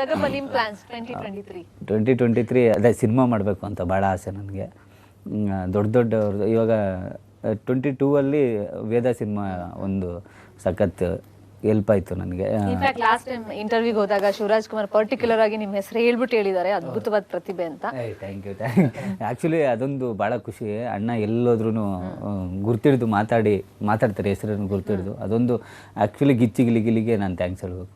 ಜಗಪ್ಪ ನಿಮ್ಮ ಪ್ಲಾನ್ಸ್ 2023? 2023 ಅದೇ ಸಿನಿಮಾ ಮಾಡಬೇಕು ಅಂತ ಭಾಳ ಆಸೆ ನನಗೆ. ದೊಡ್ಡ ಇವಾಗ 22ಅಲ್ಲಿ ವೇದ ಸಿನಿಮಾ ಒಂದು ಸಖತ್ ಹೆಲ್ಪ್ ಆಯಿತು ನನಗೆ. ಇನ್ಫ್ಯಾಕ್ಟ್ ಲಾಸ್ಟ್ ಟೈಮ್ ಇಂಟರ್ವ್ಯೂಗೆ ಹೋದಾಗ ಶಿವರಾಜ್ ಕುಮಾರ್ ಪರ್ಟಿಕ್ಯುಲರ್ ಆಗಿ ನಿಮ್ಮ ಹೆಸರು ಹೇಳ್ಬಿಟ್ಟು ಹೇಳಿದ್ದಾರೆ, ಅದ್ಭುತವಾದ ಪ್ರತಿಭೆ ಅಂತ. Thank you. ಆ್ಯಕ್ಚುಲಿ ಅದೊಂದು ಭಾಳ ಖುಷಿ. ಅಣ್ಣ ಎಲ್ಲೋದ್ರೂ ಗುರ್ತಿಡ್ದು ಮಾತಾಡ್ತಾರೆ, ಹೆಸರನ್ನು ಗುರ್ತಿಡ್ದು. ಅದೊಂದು ಆ್ಯಕ್ಚುಲಿ ಗಿಲಿಗಿಲಿಗೆ ನಾನು ಥ್ಯಾಂಕ್ಸ್ ಹೇಳ್ಬೇಕು.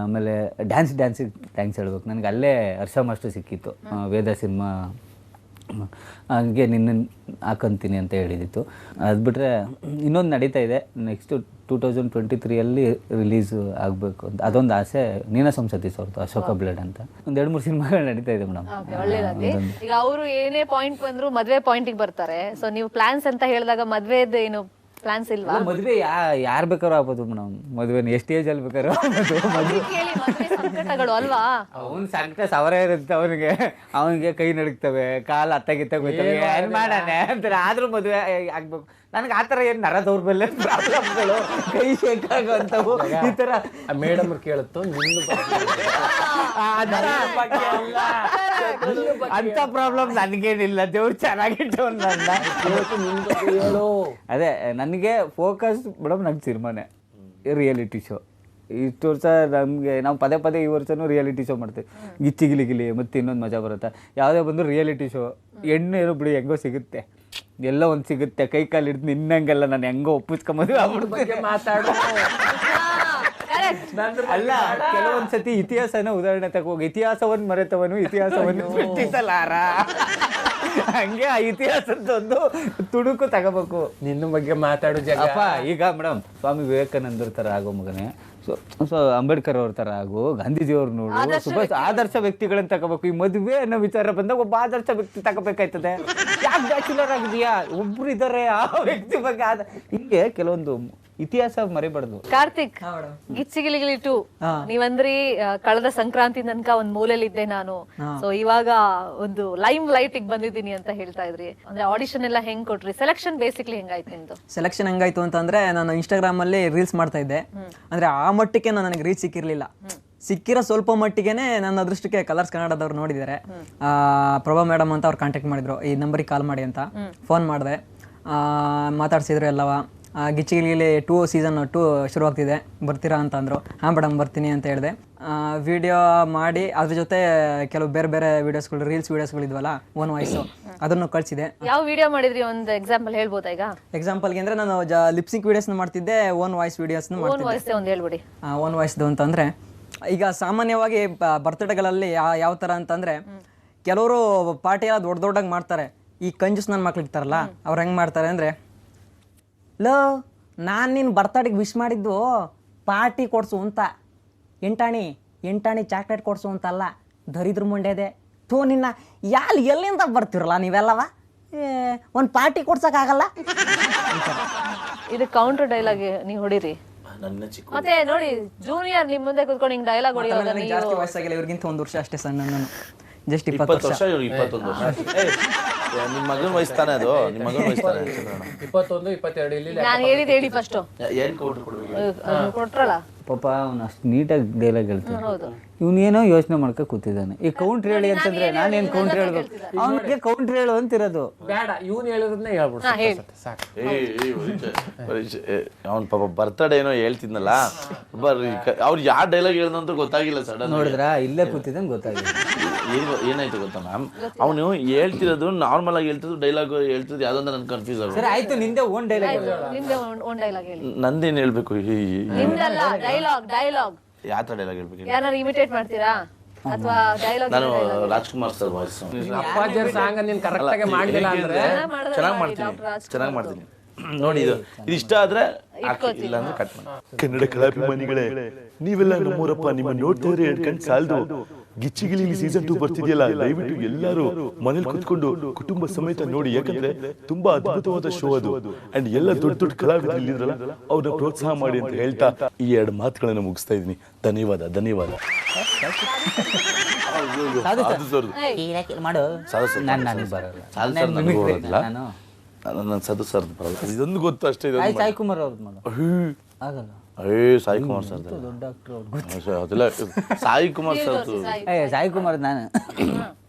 ಆಮೇಲೆ ಡ್ಯಾನ್ಸಿಗೆ ಥ್ಯಾಂಕ್ಸ್ ಹೇಳ್ಬೇಕು. ನನಗೆ ಅಲ್ಲೇ ಹರ್ಷ ಮಾಸ್ಟರ್ ಸಿಕ್ಕಿತ್ತು, ವೇದ ಸಿನಿಮಾ ಹಾಗೆ ನಿನ್ನ ಹಾಕೊಂತೀನಿ ಅಂತ ಹೇಳಿದಿತ್ತು. ಅದು ಬಿಟ್ಟರೆ ಇನ್ನೊಂದು ನಡೀತಾ ಇದೆ, ನೆಕ್ಸ್ಟು 2023ಅಲ್ಲಿ ರಿಲೀಸ್ ಆಗಬೇಕು ಅಂತ ಅದೊಂದು ಆಸೆ. ನೀನಾಸಂ ಸತೀಶ್ ಅವ್ರದ್ದು ಅಶೋಕ ಬ್ಲೇಡ್ ಅಂತ ಒಂದು 2-3 ಸಿನಿಮಾಗಳು ನಡೀತಾ ಇದೆ ಮೇಡಮ್. ಒಳ್ಳೇದಾಗಿ. ಈಗ ಅವರು ಏನೇ ಪಾಯಿಂಟ್ ಬಂದ್ರು ಮದುವೆ ಪಾಯಿಂಟಿಗೆ ಬರ್ತಾರೆ. ಸೊ ನೀವು ಪ್ಲಾನ್ಸ್ ಅಂತ ಹೇಳಿದಾಗ ಮದುವೆದು ಏನು ಪ್ಲಾನ್ಸ್ ಇಲ್ವಾ? ಮದುವೆ ಯಾರು ಬೇಕಾದ್ರೂ ಆಗ್ಬೋದು ಮೇಡಮ್. ಮದುವೆನ ಎಷ್ಟು ಏಜಲ್ಲಿ ಬೇಕಾದ್ರೂ ಸಂಕಟಗಳು ಅಲ್ವಾ? ಅವ್ನ ಸಂಕಟ ಸಾವಿರ ಇರುತ್ತೆ. ಅವನಿಗೆ ಕೈ ನಡುಕ್ತವೆ, ಕಾಲು ಅತ್ತಾಗಿತ್ತಾಗೋಯ್ತವೆ, ಏನು ಮಾಡೋಣ ಅಂತಾರೆ. ಆದರೂ ಮದುವೆ ಆಗ್ಬೇಕು. ನನಗೆ ಆ ಥರ ಏನು ನರ ದೌರ್ಬಲ್ಯ ಪ್ರಾಬ್ಲಮ್ಗಳು, ಕೈ ಶೇಕಾಗುವಂಥವು ಈ ಥರ ಮೇಡಮ್ ಕೇಳುತ್ತೋ ಅಂತ ಪ್ರಾಬ್ಲಮ್ ನನಗೇನಿಲ್ಲ. ದೇವ್ರು ಚೆನ್ನಾಗಿಟ್ಟು ನನ್ನ ಅದೇ ನನಗೆ ಫೋಕಸ್ ಮೇಡಮ್. ನನ್ನ ಸಿನಿಮಾನೇ ರಿಯಾಲಿಟಿ ಶೋ. ಇಷ್ಟು ವರ್ಷ ನಮಗೆ ನಾವು ಪದೇ ಈ ವರ್ಷನೂ ರಿಯಾಲಿಟಿ ಶೋ ಮಾಡ್ತೀವಿ. ಗಿಲಿ ಮತ್ತು ಇನ್ನೊಂದು ಮಜಾ ಬರುತ್ತೆ. ಯಾವುದೇ ಬಂದರೂ ರಿಯಾಲಿಟಿ ಶೋ. ಹೆಣ್ಣು ಏನೋ ಬಿಡಿ ಹೆಂಗೋ ಸಿಗುತ್ತೆ, ಎಲ್ಲ ಒಂದು ಸಿಗುತ್ತೆ. ಕೈ ಕಾಲು ಹಿಡಿದು ನಿನ್ನಂಗೆಲ್ಲ ನಾನು ಹೆಂಗೋ ಒಪ್ಪಿಸ್ಕೊಂಬದು ಮಾತಾಡೋ ಅಲ್ಲ. ಕೆಲವೊಂದು ಸತಿ ಇತಿಹಾಸನ ಉದಾಹರಣೆ ತಗೋಗಿ, ಇತಿಹಾಸವನ್ನು ಮರೆತವನು ಇತಿಹಾಸವನ್ನು ಸೃಷ್ಟಿಸಲಾರ. ಹಂಗೆ ಆ ಇತಿಹಾಸದೊಂದು ತುಣುಕು ತಗೋಬೇಕು. ನಿನ್ನ ಬಗ್ಗೆ ಮಾತಾಡೋ ಜಗಪ್ಪ. ಈಗ ಮೇಡಮ್ ಸ್ವಾಮಿ ವಿವೇಕಾನಂದರ ಥರ ಆಗೋ ಮಗನೇ, ಸೊ ಅಂಬೇಡ್ಕರ್ ಅವ್ರ ಥರ ಆಗು, ಗಾಂಧೀಜಿಯವ್ರು ನೋಡು, ಸುಭಾಷ್ ಆದರ್ಶ ವ್ಯಕ್ತಿಗಳನ್ನ ತಗೋಬೇಕು. ಈ ಮದುವೆ ಅನ್ನೋ ವಿಚಾರ ಬಂದಾಗ ಒಬ್ಬ ಆದರ್ಶ ವ್ಯಕ್ತಿ ತಗೋಬೇಕಾಯ್ತದೆ. ಯಾಕೆ ಬ್ಯಾಚುಲರ್ ಆಗಿದೆಯಾ, ಒಬ್ರು ಇದ್ದಾರೆ ಆ ವ್ಯಕ್ತಿ ಬಗ್ಗೆ ಹಿಂಗೆ ಕೆಲವೊಂದು ಇತಿಹಾಸ ಮರಿಬಾರ್ದು. ಕಾರ್ತಿಕ್, ಗಿಲಿ 2 ನೀವಂದ್ರಿ ಕಳೆದ ಸಂಕ್ರಾಂತಿ ತನಕ ಒಂದ್ ಮೂಲೆಯಲ್ಲಿ ಇದ್ದೆ ನಾನು, ಸೊ ಇವಾಗ ಒಂದು ಲೈವ್ ಲೈಟ್ ಬಂದಿದ್ದೀನಿ ಅಂತ ಹೇಳ್ತಾ ಇದ್ರಿ. ಅಂದ್ರೆ ಆಡಿಷನ್ ಎಲ್ಲ ಹೆಂಗ್ ಕೊಟ್ರಿ? ಸೆಲೆಕ್ಷನ್ ಬೇಸಿಕ್ಲಿ ಹೆಂಗಾಯ್ತು ನಿಮ್ದು? ಸೆಲೆಕ್ಷನ್ ಹೆಂಗಾಯ್ತು ಅಂತಂದ್ರೆ, ನಾನು ಇನ್ಸ್ಟಾಗ್ರಾಮ್ ಅಲ್ಲಿ ರೀಲ್ಸ್ ಮಾಡ್ತಾ ಇದ್ದೆ. ಅಂದ್ರೆ ಆ ಮಟ್ಟಿಗೆ ನನಗೆ ರೀಚ್ ಸಿಕ್ಕಿರ್ಲಿಲ್ಲ. ಸಿಕ್ಕಿರೋ ಸ್ವಲ್ಪ ಮಟ್ಟಿಗೆನೆ ನನ್ನ ಅದೃಷ್ಟಕ್ಕೆ ಕಲರ್ಸ್ ಕನ್ನಡದವ್ರು ನೋಡಿದ್ದಾರೆ. ಪ್ರಭಾ ಮೇಡಮ್ ಅಂತ ಅವ್ರು ಕಾಂಟ್ಯಾಕ್ಟ್ ಮಾಡಿದ್ರು, ಈ ನಂಬರಿಗೆ ಕಾಲ್ ಮಾಡಿ ಅಂತ. ಫೋನ್ ಮಾಡಿದೆ, ಮಾತಾಡ್ಸಿದ್ರು ಎಲ್ಲವ. ಗಿಲಿ 2 ಸೀಸನ್ 2 ಶುರುವಾಗ್ತಿದೆ, ಬರ್ತೀರಾ ಅಂತ ಅಂದರು. ಹಾಂ ಮೇಡಮ್ ಬರ್ತೀನಿ ಅಂತ ಹೇಳಿದೆ. ವಿಡಿಯೋ ಮಾಡಿ ಅದ್ರ ಜೊತೆ ಕೆಲವು ಬೇರೆ ವಿಡಿಯೋಸ್ಗಳು, ರೀಲ್ಸ್ ವಿಡಿಯೋಸ್ಗಳಿದ್ವಲ್ಲ, ಓನ್ ವಾಯ್ಸು, ಅದನ್ನು ಕಳಿಸಿದೆ. ಯಾವ ವಿಡಿಯೋ ಮಾಡಿದ್ರಿ? ಒಂದು ಎಕ್ಸಾಂಪಲ್ ಹೇಳ್ಬೋದಾ? ಈಗ ಎಕ್ಸಾಂಪಲ್ಗೆ ಅಂದರೆ ನಾನು ಲಿಪ್ಸಿಂಗ್ ವಿಡಿಯೋಸ್ನ ಮಾಡ್ತಿದ್ದೆ, ಓನ್ ವಾಯ್ಸ್ ವಿಡಿಯೋಸ್ನ ಮಾಡ್ತಿದ್ದೆ. ಒಂದು ಹೇಳ್ಬಿಡಿ. ಓನ್ ವಾಯ್ಸ್ದು ಅಂತಂದರೆ, ಈಗ ಸಾಮಾನ್ಯವಾಗಿ ಬರ್ತ್ಡೇಗಳಲ್ಲಿ ಯಾವ ಥರ ಅಂತಂದರೆ, ಕೆಲವರು ಪಾರ್ಟಿ ಎಲ್ಲ ದೊಡ್ಡದಾಗಿ ಮಾಡ್ತಾರೆ. ಈ ಕಂಜೂಸ್ ನನ್ನ ಮಕ್ಳು ಇರ್ತಾರಲ್ಲ, ಅವ್ರು ಹೆಂಗೆ ಮಾಡ್ತಾರೆ ಅಂದರೆ, ಲೋ ನಾನು ನಿನ್ನ ಬರ್ತಡೇಗೆ ವಿಶ್ ಮಾಡಿದ್ದು ಪಾರ್ಟಿ ಕೊಡಿಸು ಅಂತ, ಎಂಟಾಣಿ ಚಾಕ್ಲೇಟ್ ಕೊಡಿಸು ಅಂತಲ್ಲ, ದರಿದ್ರ ಮುಂಡೆದೆ ಥೂ ನಿನ್ನ ಎಲ್ಲಿಂದ ಬರ್ತಿರಲ್ಲ ನೀವೆಲ್ಲವ, ಒಂದು ಪಾರ್ಟಿ ಕೊಡ್ಸೋಕ್ಕಾಗಲ್ಲ. ಇದು ಕೌಂಟರ್ ಡೈಲಾಗ್ ನೀವು ಹೊಡಿರಿ. ಮತ್ತೆ ನೋಡಿ, ಜೂನಿಯರ್ ನಿಮ್ಮ ಮುಂದೆ ಕೂತ್ಕೊಂಡು ಹಿಂಗೆ ಡೈಲಾಗ್ ಹೊಡಿಯೋದು. ನನಗೆ ಜಾಸ್ತಿ ವಯಸ್ಸಾಗಿಲ್ಲ, ಇವ್ರಿಗಿಂತ 1 ವರ್ಷ ಅಷ್ಟೇ ಸಣ್ಣ. ನಾನು ಜಸ್ಟ್ 20 ವರ್ಷ. 21 ವರ್ಷ. ನಿಮ್ಮ ಮಗನ ವಯಸ್ತಾನೆ ಅದು, ನಿಮ್ಮ ಮಗನ ವಯಸ್ತಾನೆ. 21, 22 ಇಲ್ಲಿ. ನಾನು ಹೇಳಿದ್ದು ಹೇಳಿ ಫಸ್ಟ್. ಏನು ಕೌಂಟರ್ ಕೊಡ್ಬೇಕು? ಕೊಟ್ರಲ್ಲ ಪಾಪ ಅವ್ನು ಅಷ್ಟು ನೀಟಾಗಿ ಡೈಲಾಗ್ ಹೇಳ್ತಾನೆ. ಇವನೇನೋ ಯೋಚನೆ ಮಾಡ್ಕೊ ಕೂತಿದ್ದಾನೆ. ಈ ಕೌಂಟ್ರ್ ಹೇಳಿ ಅಂತಂದ್ರೆ ನಾನೇನು ಕೌಂಟ್ರ್ ಹೇಳ್ಬೇಕು? ಅವನಿಗೆ ಕೌಂಟ್ರ್ ಹೇಳು ಅಂತಿರೋದು ಬೇಡ, ಇವನು ಹೇಳಿರೋದನ್ನೇ ಹೇಳ್ಬಿಡ್ತಾರೆ ಸಾಕು. ಅವ್ನು ಪಾಪ ಬರ್ತಡೇ ಏನೋ ಹೇಳ್ತಿದ್ನಲ್ಲ, ಅವ್ರು ಯಾವ ಡೈಲಾಗ್ ಹೇಳ್ದಂತ ಗೊತ್ತಾಗಿಲ್ಲ. ಸಡನ್ ನೋಡಿದ್ರ ಇಲ್ಲೇ ಕೂತಿದ್ದಾನೆ, ಗೊತ್ತಾಗಿಲ್ಲ. ಏನಾಯ್ತು ಗೊತ್ತಾ ಮ್ಯಾಮ್, ಅವನು ಹೇಳ್ತಿರೋದು ನಾರ್ಮಲ್ ಆಗಿ ಹೇಳ್ತಿದ್ದು, ಡೈಲಾಗ್ ಹೇಳ್ತಿದ್ದು ಯಾವ್ದಂತ ನನ್ಗೆ ಕನ್ಫ್ಯೂಸ್ ಆಗುತ್ತೆ. ಸರಿ ಆಯ್ತು, ನಿಂದೆ ಓನ್ ಡೈಲಾಗ್ ಹೇಳಿ. ನಂದೇನು ಹೇಳ್ಬೇಕು? ಡೈಲಾಗ್ ಯಾವ ಥರ ಡೈಲಾಗ್ ಹೇಳ್ಬೇಕು? ಯಾರು ಇಮಿಟೇಟ್ ಮಾಡ್ತೀರಾ ಅಥವಾ ಡೈಲಾಗ್? ನಾನು ರಾಜ್ಕುಮಾರ್ ಸರ್ ವಾಯ್ಸ್. ಅಪ್ಪಾಜಿಯರ್ ಸಾಂಗ್ ನೀನು ಕರೆಕ್ಟಾಗಿ ಮಾಡಲಿಲ್ಲ ಅಂದ್ರೆ ಚೆನ್ನಾಗಿ ಮಾಡ್ತೀನಿ ನೋಡಿ. ಇದು ಇಷ್ಟ ಆದ್ರೆ ಇಲ್ಲ ಅಂದ್ರೆ ಕಟ್ ಮಾಡಿ. ಕನ್ನಡ ಕಲಾಭಿಮಾನಿಗಳೇ, ನೀವೆಲ್ಲ ನಮ್ಮೂರಪ್ಪ, ನಿಮ್ಮ ನೋಡ್ತಾ ಇದ್ರೆ 2 ಕಣ್ ಸಾಲದು. ಗಿಲಿ ಸೀಸನ್ 2 ಬರ್ತಿದೆಯಲ್ಲ, ದಯವಿಟ್ಟು ಎಲ್ಲರೂ ಮನೇಲಿ ಕುತ್ಕೊಂಡು ಕುಟುಂಬ ಸಮೇತ ನೋಡಿ. ಯಾಕಂದ್ರೆ ತುಂಬಾ ಅದ್ಭುತವಾದ ಶೋ ಅದು. ಅಂಡ್ ಎಲ್ಲ ದೊಡ್ಡ ಕಲಾವಿದರು ಇಲ್ಲಿದ್ರಲ್ಲ, ಅವ್ರನ್ನ ಪ್ರೋತ್ಸಾಹ ಮಾಡಿ ಅಂತ ಹೇಳ್ತಾ ಈ 2 ಮಾತುಗಳನ್ನ ಮುಗಿಸ್ತಾ ಇದೀನಿ. ಧನ್ಯವಾದ. ನಾನು ಸದು ಸರ್ ಬರಲ್ಲ, ಇದೊಂದು ಗೊತ್ತು ಅಷ್ಟೇ. ಸಾಯಿ ಕುಮಾರ್ ಅವ್ರದ್ದು ಆಗಲ್ಲ. ಸಾಯಿ ಕುಮಾರ್ ಸರ್ ದೊಡ್ಡ ಡಾಕ್ಟ್ರು ಅದೆಲ್ಲ ಸಾಯಿ ಕುಮಾರ್ ಸರ್ ಸಾಯಿ ಕುಮಾರ್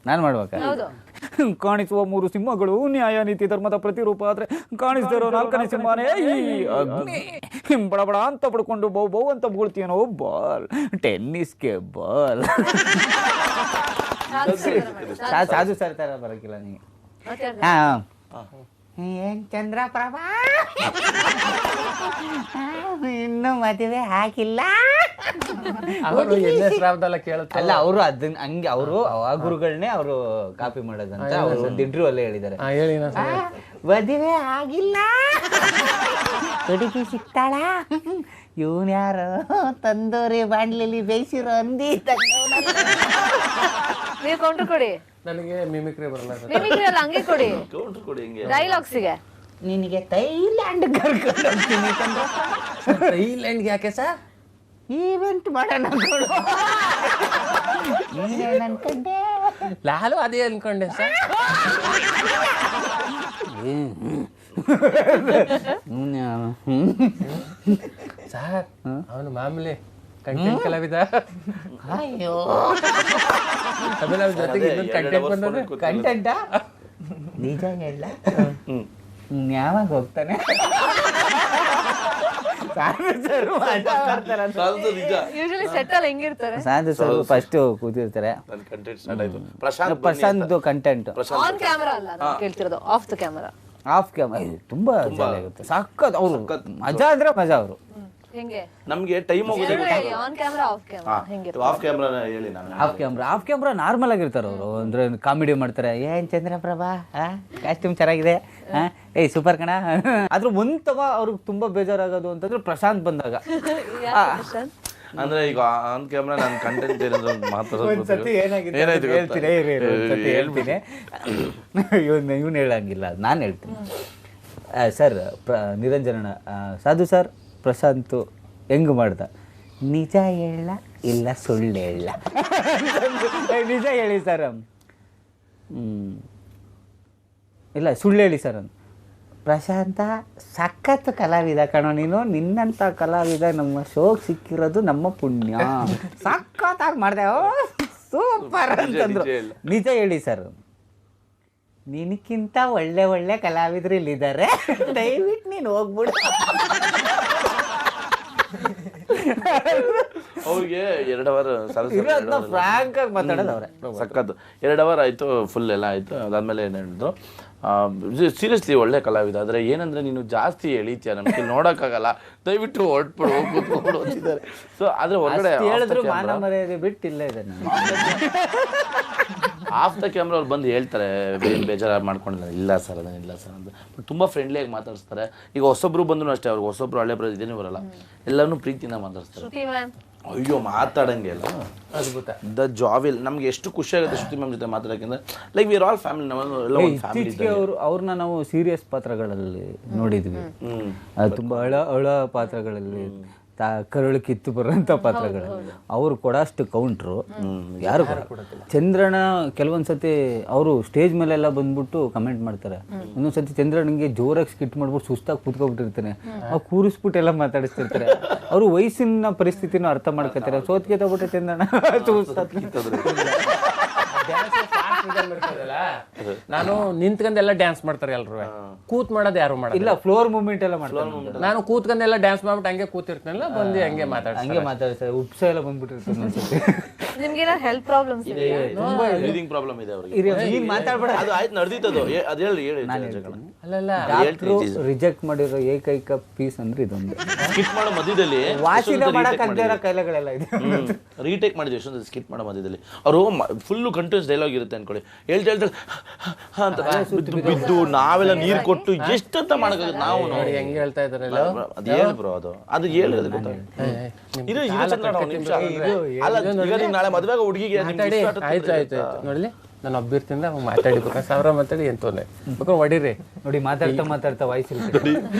ನಾನು ಮಾಡ್ಬೇಕಾ ಕಾಣಿಸುವ 3 ಸಿಂಹಗಳು ನ್ಯಾಯ ನೀತಿ ಧರ್ಮದ ಪ್ರತಿರೂಪ ಆದ್ರೆ ಕಾಣಿಸ್ತಿರೋ 4ನೇ ಸಿಂಹನೇ ಈ ಅಗ್ನಿ. ಬಡ ಅಂತ ಪಡ್ಕೊಂಡು ಬೌ ಅಂತ ಬೀಳ್ತೀನೋ ಬಾಲ್, ಟೆನ್ನಿಸ್ಗೆ ಬಾಲ್. ಸಾಧು ಸರ್ ತರ ಬರಕಿಲ್ಲ ನೀ. ಏನ್ ಚಂದ್ರಪ್ರಭಾ ಇನ್ನು ಮದುವೆ ಆಗಿಲ್ಲ. ಅವರು ಎಣ್ಣೆ ಸ್ರಾವದಲ್ಲ ಕೇಳುತ್ತೆ. ಅಲ್ಲ ಅವರು ಅದನ್ನ ಹಂಗೆ ಅವರು ಆ ಗುರುಗಳನ್ನೇ ಅವರು ಕಾಪಿ ಮಾಡೋದಂತ ಅವರು ಒಂದು ಇಂಟರ್ವ್ಯೂ ಅಲ್ಲೇ ಹೇಳಿದ್ದಾರೆ. ಹೇಳಿ ಮದುವೆ ಆಗಿಲ್ಲ, ಹುಡುಗಿ ಸಿಗ್ತಾಳ, ಇವನ್ ಯಾರು ತಂದೋರಿ ಬಾಂಡ್ಲಲ್ಲಿ ಬೇಯಿಸಿರೋ ಅಂದಿ ನೀವು ಕೌಂಟರ್ ಕೊಡಿ. ನನಗೆ ಮಿಮಿಕ್ರಿ ಬರಲ್ಲ ಸರ್. ಮಿಮಿಕ್ರಿ ಅಲ್ಲ, ಹಂಗೆ ಕೊಡಿ ಕೌಂಟರ್ ಕೊಡಿ ಹಿಂಗೆ. ಡೈಲಾಗ್ಸಿಗೆ. ನಿನಗೆ ಥೈಲ್ಯಾಂಡ್ ಕರ್ಕೊಂಡು ಹೋಗ್ತೀನಿ ಥೈಲ್ಯಾಂಡ್ಗೆ ಯಾಕೆ ಸರ್? ಈವೆಂಟ್ ಮಾಡೋಣ ಕೊಡು. ನೀನೇನ್ ಅನ್ಕೊಂಡೆ? ಲಾಲು ಅದೇ ಅನ್ಕೊಂಡೆ ಸರ್. ಸರ್ ಅವನು ಮಾಮೂಲಿ ಕಂಟೆಂಟ್ ಕಲಾವಿದ. ಅಯ್ಯೋ ಆಮೇಲೆ ಅವ್ರ ಜೊತೆಗೆ ಇನ್ನೊಂದು ಕಂಟೆಂಟ್ ಬಂದದೆ. ಕಂಟೆಂಟ ನಿಜ ಹೇಳ ಯಾವಾಗ ಹೋಗ್ತಾನೆ? ಯೂಶಲಿ ಸೆಟ್ ಅಲ್ಲಿ ಹೆಂಗಿರ್ತಾರೆ? ಸಾಧು ಸರ್ ಫಸ್ಟ್ ಕೂತಿರ್ತಾರೆ. ನನ್ನ ಕಂಟೆಂಟ್ ಸ್ಟಾರ್ಟ್ ಆಯ್ತು. Prashant Prashant content on camera ಅಲ್ಲ ನಾನು ಕೇಳ್ತಿರೋದು, off the camera. Off camera ತುಂಬಾ ಜಾಲಿ ಆಗುತ್ತೆ. ಸಖತ್ ಅವರು ಮಜಾ ಅಂದ್ರೆ ಮಜಾ ಅವರು. ಹೆಂಗೆ ನಮ್ಗೆ ಟೈಮ್ ಹೋಗೋದೇ ಆನ್ ಕ್ಯಾಮರಾ ಆಫ್ ಕ್ಯಾಮರಾ ಹೆಂಗಿರುತ್ತೆ? ಆಫ್ ಕ್ಯಾಮ್ರಾ ಹೇಳಿ ನಾನು. ಆಫ್ ಕ್ಯಾಮ್ರಾ ನಾರ್ಮಲ್ ಆಗಿರ್ತಾರೆ ಅವರು. ಅಂದ್ರೆ ಕಾಮಿಡಿ ಮಾಡ್ತಾರೆ. ಏನ್ ಚಂದ್ರಪ್ರಭಾ ಕಾಸ್ಟ್ಯೂಮ್ ಚೆನ್ನಾಗಿದೆ, ಏಯ್ ಸೂಪರ್ ಕಣ. ಆದ್ರೂ ಒಂತವ ಅವ್ರಿಗೆ ತುಂಬಾ ಬೇಜಾರಾಗೋದು ಅಂತಂದ್ರೆ ಪ್ರಶಾಂತ್ ಬಂದಾಗ. ಅಂದ್ರೆ ಈಗ ಆನ್ ಕ್ಯಾಮ್ರಾ ನಾನು ಕಂಟೆಂಟ್ ಏನಾದ್ರು ಒಂದ್ಸತಿ ಏನಾಗಿದೆ ಹೇಳ್ತೀನಿ, ಹೇಳ್ತೀನಿ. ಇವನು ಹೇಳಂಗಿಲ್ಲ, ನಾನು ಹೇಳ್ತೀನಿ. ಸರ್ ನಿರಂಜನ ಸಾಧು ಸರ್ ಪ್ರಶಾಂತ್ ಹೆಂಗ್ ಮಾಡ್ದ? ನಿಜ ಹೇಳ ಇಲ್ಲ ಸುಳ್ಳು ಹೇಳ? ನಿಜ ಹೇಳಿ ಸರ್. ಇಲ್ಲ ಸುಳ್ಳು ಹೇಳಿ ಸರ್. ಪ್ರಶಾಂತ ಸಖತ್ ಕಲಾವಿದ ಕಣೋ ನೀನು, ನಿನ್ನಂಥ ಕಲಾವಿದ ನಮ್ಮ ಶೋಗೆ ಸಿಕ್ಕಿರೋದು ನಮ್ಮ ಪುಣ್ಯ. ಸಖತ್ತಾಗಿ ಮಾಡಿದೆ, ಸೂಪರ್ ಅಂತಂದ್ರು. ನಿಜ ಹೇಳಿ ಸರ್. ನಿನಕ್ಕಿಂತ ಒಳ್ಳೆ ಒಳ್ಳೆ ಕಲಾವಿದರು ಇಲ್ಲಿದ್ದಾರೆ, ದಯವಿಟ್ಟು ನೀನು ಹೋಗ್ಬಿಡು. ಅವ್ರಿಗೆ 2 ಅವರ್ ಫ್ರಾಂಕ್ ಆಗಿ ಮಾತಾಡೋದು ಅವ್ರೆ. ಸಕ್ಕತ್ತು 2 ಅವರ್ ಆಯ್ತು, ಫುಲ್ ಎಲ್ಲ ಆಯ್ತು. ಅದಾದ್ಮೇಲೆ ಏನು ಹೇಳಿದ್ರು, ಸೀರಿಯಸ್ಲಿ ಒಳ್ಳೆ ಕಲಾವಿದ, ಆದರೆ ಏನಂದ್ರೆ ನೀನು ಜಾಸ್ತಿ ಎಳಿತೀಯ, ನಮಗೆ ನೋಡೋಕ್ಕಾಗಲ್ಲ, ದಯವಿಟ್ಟು ಹೊರಟ್ಬಿಡು ಕೂತ್ಕೊಂಡು ಅಂತಿದ್ದಾರೆ. ಸೊ ಆದರೆ ಹೊರಗಡೆ ಹೇಳಿದ್ರು ಮಾನ ಮರ್ಯಾದೆ ಬಿಟ್ಟು ಇಲ್ಲೇ ಇದೆ. ಆಫ್ ದ ಕ್ಯಾಮ್ರಾ ಅವ್ರು ಬಂದು ಹೇಳ್ತಾರೆ, ಬೇಜಾರು ಮಾಡ್ಕೊಂಡಿಲ್ಲ. ಇಲ್ಲ ಸರ್ ಅದೇನಿಲ್ಲ ಸರ್ ಅಂತ ತುಂಬ ಫ್ರೆಂಡ್ಲಿಯಾಗಿ ಮಾತಾಡಿಸ್ತಾರೆ. ಈಗ ಹೊಸೊಬ್ರು ಬಂದ್ರು ಅಷ್ಟೇ, ಅವ್ರಿಗೆ ಹೊಸೊಬ್ರು ಹಳೆ ಬರೋದು ಇದೇನೇ ಬರಲ್ಲ, ಎಲ್ಲರೂ ಪ್ರೀತಿಯಿಂದ ಮಾತಾಡಿಸ್ತಾರೆ. ಅಯ್ಯೋ ಮಾತಾಡಂಗೆ ಇಲ್ಲ, ಅದ್ಭುತ. ದ ಜಾವಿಲ್ ನಮ್ಗೆ ಎಷ್ಟು ಖುಷಿ ಆಗುತ್ತೆ ಶ್ರುತಿ ಮ್ಯಾಮ್ ಜೊತೆ ಮಾತಾಡೋಕ್ಕಿಂತ. Like we are all family, ನಾವೆಲ್ಲ ಒಂದು ಫ್ಯಾಮಿಲಿ. ಅವ್ರನ್ನ ನಾವು ಸೀರಿಯಸ್ ಪಾತ್ರಗಳಲ್ಲಿ ನೋಡಿದ್ವಿ, ತುಂಬಾ ಅಳ ಪಾತ್ರಗಳಲ್ಲಿ, ಕರುಳು ಕಿತ್ತು ಬರುವಂಥ ಪಾತ್ರಗಳಲ್ಲಿ ಅವ್ರು ಕೊಡೋಷ್ಟು ಕೌಂಟ್ರು ಯಾರು ಕೊಡೋದಿಲ್ಲ. ಚಂದ್ರಣ್ಣ ಕೆಲವೊಂದ್ಸತಿ ಅವರು ಸ್ಟೇಜ್ ಮೇಲೆಲ್ಲ ಬಂದ್ಬಿಟ್ಟು ಕಮೆಂಟ್ ಮಾಡ್ತಾರೆ. ಇನ್ನೊಂದ್ಸತಿ ಚಂದ್ರಣ್ಣಂಗೆ ಜೋರಾಗಿ ಸ್ಕಿಟ್ ಮಾಡ್ಬಿಟ್ಟು ಸುಸ್ತಾಗಿ ಕೂತ್ಕೊಬಿಟ್ಟಿರ್ತಾನೆ, ಅವ್ರು ಕೂರಿಸ್ಬಿಟ್ಟು ಎಲ್ಲ ಮಾತಾಡಿಸ್ತಿರ್ತಾರೆ. ಅವರು ವಯಸ್ಸಿನ ಪರಿಸ್ಥಿತಿನೂ ಅರ್ಥ ಮಾಡ್ಕೊತಾರೆ. ಸೋತ್ಗೆ ತಗೊಬಿಟ್ಟೆ ಚಂದ್ರಣ್ಣ ನಾನು ನಿಂತ್ಕೊಂಡೆಲ್ಲ ಡ್ಯಾನ್ಸ್ ಮಾಡ್ತಾರೆ ಎಲ್ರು, ಕೂತ್ ಮಾಡೋದು ಯಾರು ಮಾಡೋದು ಇಲ್ಲ. ಫ್ಲೋರ್ ಮೂವ್ಮೆಂಟ್ ಎಲ್ಲ ಮಾಡ್ತಾರೆ. ನಾನು ಕೂತ್ಕೊಂಡೆಲ್ಲ ಡ್ಯಾನ್ಸ್ ಮಾಡ್ಬಿಟ್ಟು ಹಂಗೆ ಕೂತಿರ್ತೀನಲ್ಲ, ಬಂದು ಹಂಗೆ ಮಾತಾಡ್ತಾರೆ. ಉಪ್ಸ ಎಲ್ಲ ಬಂದ್ಬಿಟ್ಟಿರ್ತಾರೆ ಒಂದ್ಸತಿ. ನಿಮ್ಗೆ ಏನಾದ್ರು ಹೆಲ್ತ್ ಪ್ರಾಬ್ಲಮ್ಸ್ ಇದೆಯಾ? ಬ್ರೀದಿಂಗ್ ಪ್ರಾಬ್ಲಮ್ ಇದೆ ಅವ್ರಿಗೆ. ಮಾತಾಡ್ಬೇಡ, ಅದು ಆಯ್ತು ನಡೆದಿತ್ತದು. ಅದು ಹೇಳಿ ಅಲ್ಲಲ್ಲ. ರಿಜೆಕ್ಟ್ ಮಾಡಿರೋ ಏಕೈಕ ಪೀಸ್ ಅಂದ್ರೆ ಇದೊಂದು. ಸ್ಕಿಟ್ ಮಾಡೋ ಮಧ್ಯದಲ್ಲಿ ವಾಸಿನ ಮಾಡಕ್ಕಾಗದೇ ಇರೋ ಕಾಯಿಲೆಗಳೆಲ್ಲ ಇದೆ. ರೀಟೇಕ್ ಮಾಡಿದ್ವಿ ಎಷ್ಟೊಂದು ಸ್ಕಿಟ್ ಮಾಡೋ ಮಧ್ಯದಲ್ಲಿ. ಅವರು ಫುಲ್ಲು ಕಂಟಿನ್ಯೂಸ್ ಡೈಲಾಗ್ ಇರುತ್ತೆ ಅನ್ಕೊಳ್ಳಿ, ಹೇಳ್ತಾ ಅಂತ ಬಿದ್ದು ನಾವೆಲ್ಲ ನೀರು ಕೊಟ್ಟು ಎಷ್ಟಂತ ಮಾಡಕ್ಕಾಗುತ್ತೆ ನಾವು ನೋಡಿ ಹೆಂಗೆ ಹೇಳ್ತಾ ಇದಾರೆ. ಅದು ಹೇಳಿ ಬ್ರೋ, ಅದು ಹೇಳಿ ಅದು ಗೊತ್ತಾಗುತ್ತೆ. ಇದು ಚಂದ್ರಣ್ಣ ಒಂದು ನಿಮಿಷ. ಅಲ್ಲ ಈಗ ನೀವು ನಾಳೆ ಮದುವೆಗೆ ಹುಡುಗಿಗೆ ಆಯ್ತು ಆಯ್ತು ನೋಡಲಿ ನಾನು ಅಭ್ಯರ್ಥಿಯಿಂದ ಅವಾಗ ಮಾತಾಡಿಬೇಕು ಸಾವಿರ ಮಾತಾಡಿ ಎಂತೋನೆ ಬೇಕಾದ್ರೆ ಹೊಡೀರಿ. ನೋಡಿ ಮಾತಾಡ್ತಾ ವಾಯ್ಸ್ ಇರುತ್ತೆ.